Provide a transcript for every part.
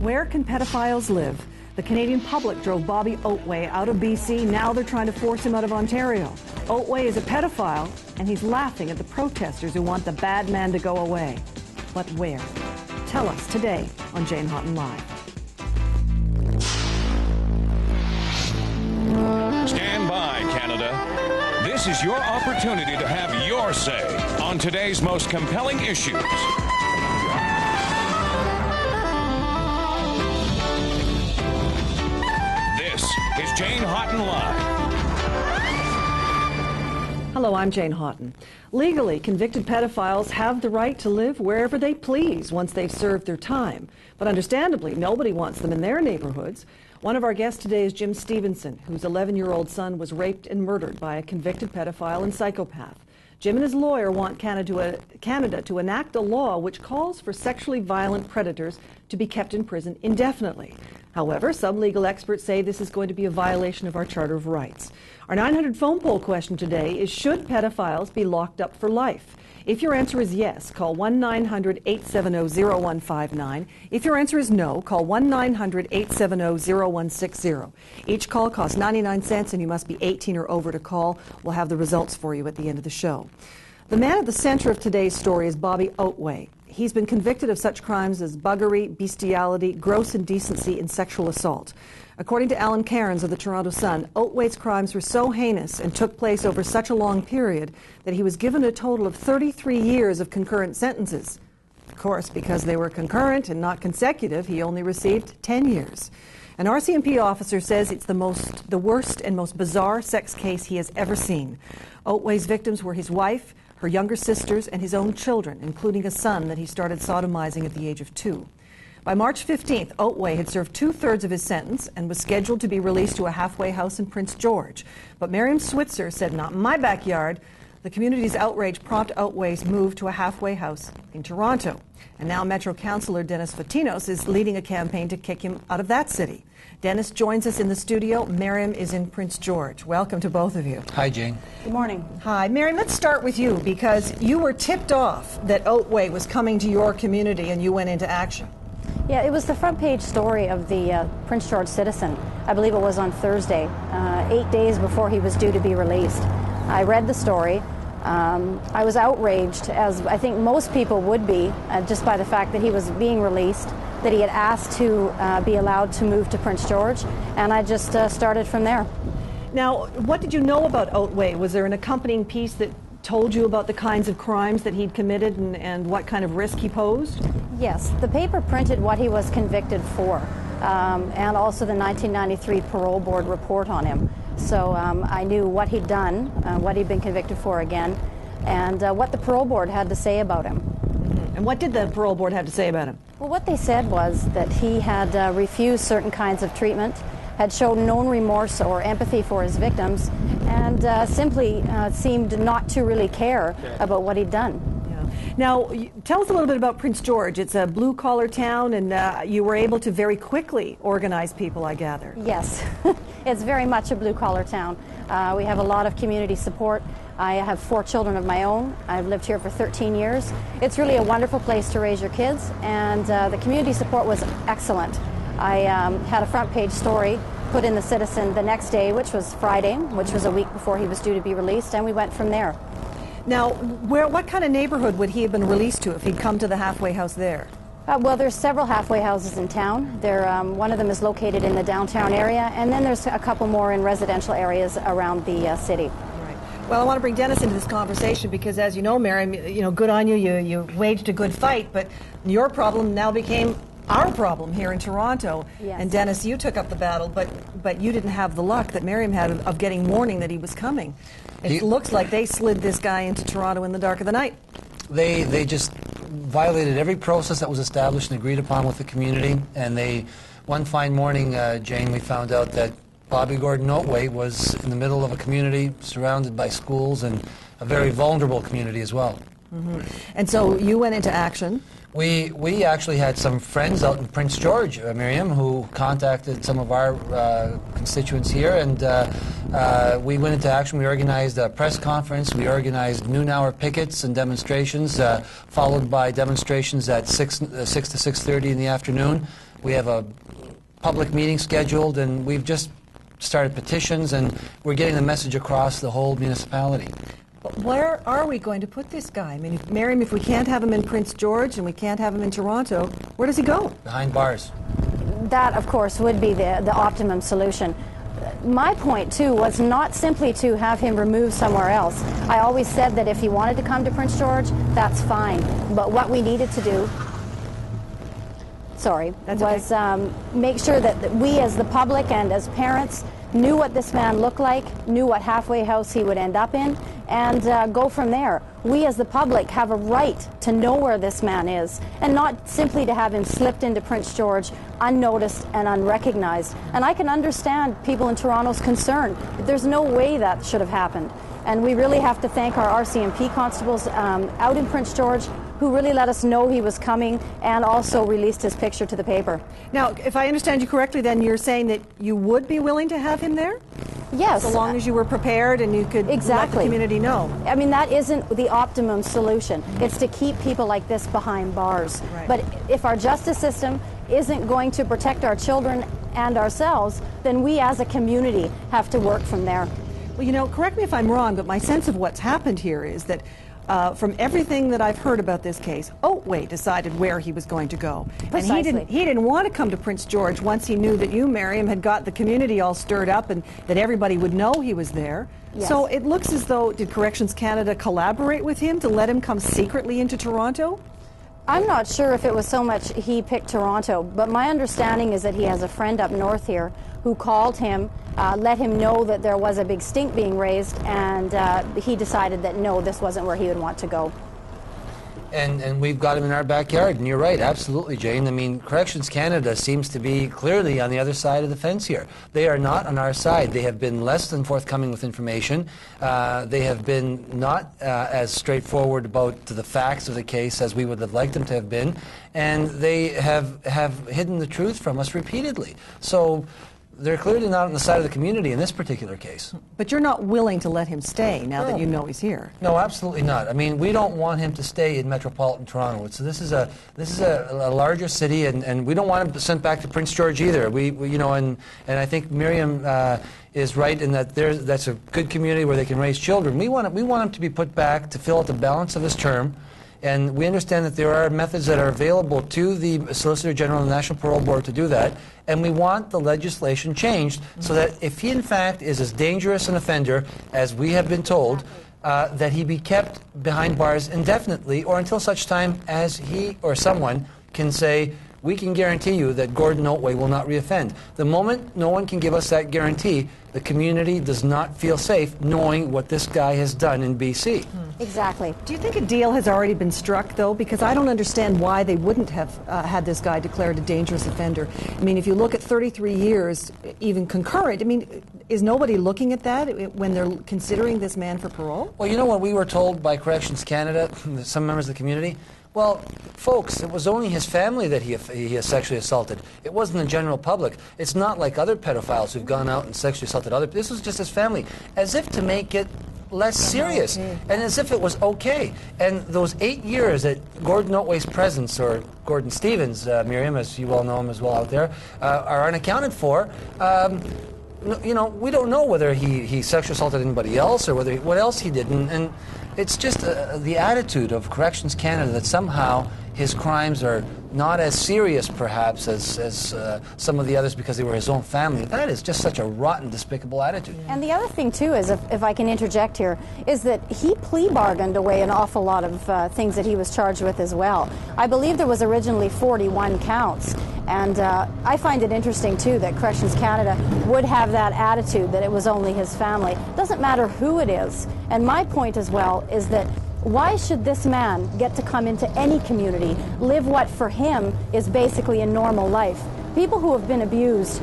Where can pedophiles live? The Canadian public drove Bobby Oatway out of BC. Now they're trying to force him out of Ontario. Oatway is a pedophile, and he's laughing at the protesters who want the bad man to go away. But where? Tell us today on Jane Hawtin Live. Stand by, Canada. This is your opportunity to have your say on today's most compelling issues. This is Jane Hawtin Live. Hello, I'm Jane Hawtin. Legally, convicted pedophiles have the right to live wherever they please once they've served their time. But understandably, nobody wants them in their neighborhoods. One of our guests today is Jim Stevenson, whose 11-year-old son was raped and murdered by a convicted pedophile and psychopath. Jim and his lawyer want Canada to enact a law which calls for sexually violent predators to be kept in prison indefinitely. However, some legal experts say this is going to be a violation of our Charter of Rights. Our 900 phone poll question today is, should pedophiles be locked up for life? If your answer is yes, call 1-900-870-0159. If your answer is no, call 1-900-870-0160. Each call costs 99 cents and you must be 18 or over to call. We'll have the results for you at the end of the show. The man at the center of today's story is Bobby Oatway. He's been convicted of such crimes as buggery, bestiality, gross indecency, and sexual assault. According to Alan Cairns of the Toronto Sun, Oatway's crimes were so heinous and took place over such a long period that he was given a total of 33 years of concurrent sentences. Of course, because they were concurrent and not consecutive, he only received 10 years. An RCMP officer says it's the worst and most bizarre sex case he has ever seen. Oatway's victims were his wife, her younger sisters, and his own children, including a son that he started sodomizing at the age of 2. By March 15th, Oatway had served 2/3 of his sentence and was scheduled to be released to a halfway house in Prince George. But Miriam Switzer said, "Not in my backyard." The community's outrage prompted Oatway's move to a halfway house in Toronto. And now Metro Councillor Dennis Fatinos is leading a campaign to kick him out of that city. Dennis joins us in the studio. Miriam is in Prince George. Welcome to both of you. Hi, Jane. Good morning. Hi. Miriam, let's start with you because you were tipped off that Oatway was coming to your community and you went into action. Yeah, it was the front page story of the Prince George Citizen. I believe it was on Thursday, 8 days before he was due to be released. I read the story. I was outraged, as I think most people would be, just by the fact that he was being released, that he had asked to be allowed to move to Prince George, and I just started from there. Now, what did you know about Oatway? Was there an accompanying piece that told you about the kinds of crimes that he'd committed and what kind of risk he posed? Yes, the paper printed what he was convicted for, and also the 1993 Parole Board report on him. So I knew what he'd done, what he'd been convicted for again, and what the Parole Board had to say about him. Mm-hmm. And what did the Parole Board have to say about him? Well, what they said was that he had refused certain kinds of treatment, had shown no remorse or empathy for his victims, and simply seemed not to really care about what he'd done. Now, tell us a little bit about Prince George. It's a blue-collar town, and you were able to very quickly organize people, I gather. Yes, it's very much a blue-collar town. We have a lot of community support. I have 4 children of my own. I've lived here for 13 years. It's really a wonderful place to raise your kids, and the community support was excellent. I had a front-page story put in the Citizen the next day, which was Friday, which was a week before he was due to be released, and we went from there. Now, what kind of neighborhood would he have been released to if he'd come to the halfway house there? Well, there's several halfway houses in town. One of them is located in the downtown area, and then there's a couple more in residential areas around the city. Right. Well, I want to bring Dennis into this conversation because, as you know, Miriam, good on you. You waged a good fight, but your problem now became our problem here in Toronto. Yes. And Dennis, you took up the battle, but you didn't have the luck that Miriam had of getting warning that he was coming. It looks like they slid this guy into Toronto in the dark of the night. They just violated every process that was established and agreed upon with the community. And one fine morning, Jane, we found out that Bobby Gordon Oatway was in the middle of a community surrounded by schools and a very vulnerable community as well. Mm-hmm. And so you went into action. We actually had some friends out in Prince George, Miriam, who contacted some of our constituents here, and we went into action. We organized a press conference. We organized noon-hour pickets and demonstrations, followed by demonstrations at 6 to 6:30 in the afternoon. We have a public meeting scheduled, and we've just started petitions, and we're getting the message across the whole municipality. But where are we going to put this guy? I mean, Miriam, if we can't have him in Prince George and we can't have him in Toronto, where does he go? Behind bars. That, of course, would be the optimum solution. My point, too, was not simply to have him removed somewhere else. I always said that if he wanted to come to Prince George, that's fine. But what we needed to do, was make sure that we as the public and as parents knew what this man looked like, knew what halfway house he would end up in, and go from there. We as the public have a right to know where this man is, and not simply to have him slipped into Prince George unnoticed and unrecognized. And I can understand people in Toronto's concern, but there's no way that should have happened. And we really have to thank our RCMP constables out in Prince George who really let us know he was coming and also released his picture to the paper. Now, if I understand you correctly, then you're saying that you would be willing to have him there? Yes. So long as you were prepared and you could let the community know. I mean, that isn't the optimum solution. It's to keep people like this behind bars. Right. But if our justice system isn't going to protect our children and ourselves, then we as a community have to work from there. Well, you know, correct me if I'm wrong, but my sense of what's happened here is that from everything that I've heard about this case, Oatway decided where he was going to go. Precisely. And he didn't want to come to Prince George once he knew that you, Miriam, had got the community all stirred up and that everybody would know he was there. Yes. So it looks as though, did Corrections Canada collaborate with him to let him come secretly into Toronto? I'm not sure if it was so much he picked Toronto, but my understanding is that he has a friend up north here who called him, let him know that there was a big stink being raised, and he decided that no, this wasn't where he would want to go. And we've got him in our backyard, and you're right, absolutely, Jane. I mean, Corrections Canada seems to be clearly on the other side of the fence here. They are not on our side. They have been less than forthcoming with information. They have been not as straightforward about the facts of the case as we would have liked them to have been, and they have hidden the truth from us repeatedly. So they're clearly not on the side of the community in this particular case. But you're not willing to let him stay now that you know he's here. No, absolutely not. I mean, we don't want him to stay in metropolitan Toronto. So this is a larger city, and we don't want him sent back to Prince George either. We you know, and I think Miriam is right in that that's a good community where they can raise children. We want him to be put back to fill out the balance of his term. And we understand that there are methods that are available to the Solicitor General and the National Parole Board to do that. And we want the legislation changed so that if he in fact is as dangerous an offender as we have been told, that he be kept behind bars indefinitely or until such time as he or someone can say, we can guarantee you that Gordon Oatway will not reoffend. The moment no one can give us that guarantee, the community does not feel safe knowing what this guy has done in BC. Exactly. Do you think a deal has already been struck, though? Because I don't understand why they wouldn't have had this guy declared a dangerous offender. I mean, if you look at 33 years, even concurrent, I mean, is nobody looking at that when they're considering this man for parole? Well, you know what we were told by Corrections Canada, some members of the community? Well, folks, it was only his family that he has sexually assaulted. It wasn't the general public. It's not like other pedophiles who've gone out and sexually assaulted others. This was just his family, as if to make it less serious, and as if it was okay. And those 8 years that Gordon Oatway's presence, or Gordon Stevens, Miriam, as you all know him as well out there, are unaccounted for. You know, we don't know whether he sexually assaulted anybody else or what else he did. And it's just the attitude of Corrections Canada that somehow his crimes are not as serious, perhaps, as some of the others because they were his own family. That is just such a rotten, despicable attitude. And the other thing, too, is, if I can interject here, is that he plea bargained away an awful lot of things that he was charged with as well. I believe there was originally 41 counts. And I find it interesting, too, that Corrections Canada would have that attitude that it was only his family. It doesn't matter who it is. And my point as well is that why should this man get to come into any community, live what for him is basically a normal life? People who have been abused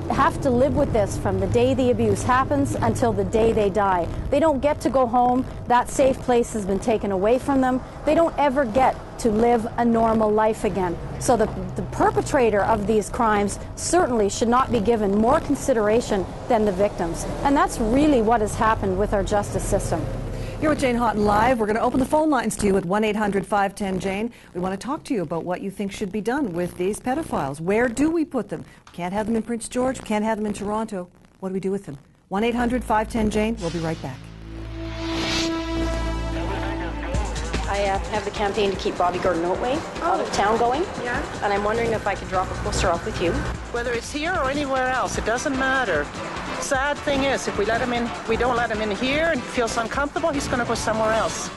have to live with this from the day the abuse happens until the day they die. They don't get to go home. That safe place has been taken away from them. They don't ever get to live a normal life again. So the perpetrator of these crimes certainly should not be given more consideration than the victims. And that's really what has happened with our justice system. You're with Jane Hawtin Live. We're going to open the phone lines to you at 1-800-510-JANE. We want to talk to you about what you think should be done with these pedophiles. Where do we put them? We can't have them in Prince George. We can't have them in Toronto. What do we do with them? 1-800-510-JANE. We'll be right back. I have the campaign to keep Bobby Gordon Oatway out of town going. Yeah. And I'm wondering if I could drop a poster off with you. Whether it's here or anywhere else, it doesn't matter. Sad thing is, if we let him in, we don't let him in here and he feels uncomfortable, he's going to go somewhere else.